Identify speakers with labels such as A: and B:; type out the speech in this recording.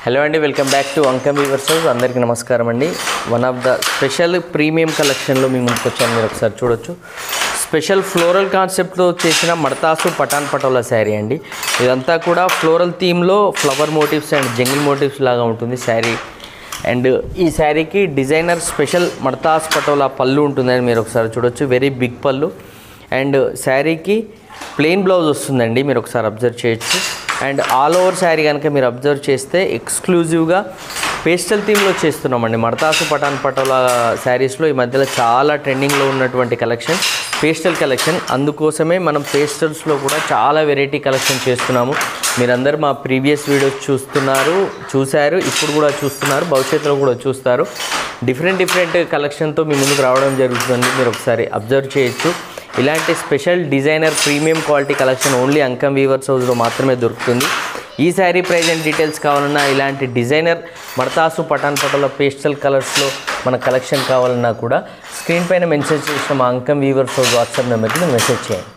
A: Hello అండి, welcome back to Ankam weavers house. అందరికీ నమస్కారం అండి. One of the special premium కలెక్షన్లో మీ ముందుకు వచ్చాను. మీరు ఒకసారి చూడొచ్చు. స్పెషల్ ఫ్లోరల్ కాన్సెప్ట్లో చేసిన మడతాసు పటాన్ పటోలా శారీ అండి. ఇదంతా కూడా ఫ్లోరల్ థీమ్లో flower motifs and jungle motifs లాగా ఉంటుంది శారీ. అండ్ ఈ శారీకి డిజైనర్ స్పెషల్ మడతాస్ పటోలా పళ్ళు ఉంటుందని మీరు ఒకసారి చూడొచ్చు. వెరీ బిగ్ పళ్ళు. అండ్ శారీకి ప్లెయిన్ బ్లౌజ్ వస్తుందండి, మీరు ఒకసారి అబ్జర్వ్ చేయొచ్చు. అండ్ ఆల్ ఓవర్ శారీ కనుక మీరు అబ్జర్వ్ చేస్తే ఎక్స్క్లూజివ్గా పేస్టల్ థీమ్లో చేస్తున్నామండి. మడతాసు పటాన్ పటోలా శారీస్లో ఈ మధ్యలో చాలా ట్రెండింగ్లో ఉన్నటువంటి కలెక్షన్ పేస్టల్ కలెక్షన్. అందుకోసమే మనం పేస్టల్స్లో కూడా చాలా వెరైటీ కలెక్షన్ చేస్తున్నాము. మీరందరూ మా ప్రీవియస్ వీడియోస్ చూశారు, ఇప్పుడు కూడా చూస్తున్నారు, భవిష్యత్తులో కూడా చూస్తారు. డిఫరెంట్ కలెక్షన్తో మీ ముందుకు రావడం జరుగుతుంది. మీరు ఒకసారి అబ్జర్వ్ చేయొచ్చు. ఇలాంటి special designer premium quality collection only Ankam weavers హౌస్లో మాత్రమే దొరుకుతుంది. ఈ శారీ ప్రైస్ అండ్ డీటెయిల్స్ కావాలన్నా, ఇలాంటి డిజైనర్ మడతాసు పటాన్ పటోలా పేస్టల్ కలర్స్లో మన కలెక్షన్ కావాలన్నా కూడా స్క్రీన్ పైన మెన్షన్ చేసిన మా అంకం వీవర్స్ హౌస్ వాట్సాప్ నెంబర్కి మెసేజ్ చేయండి.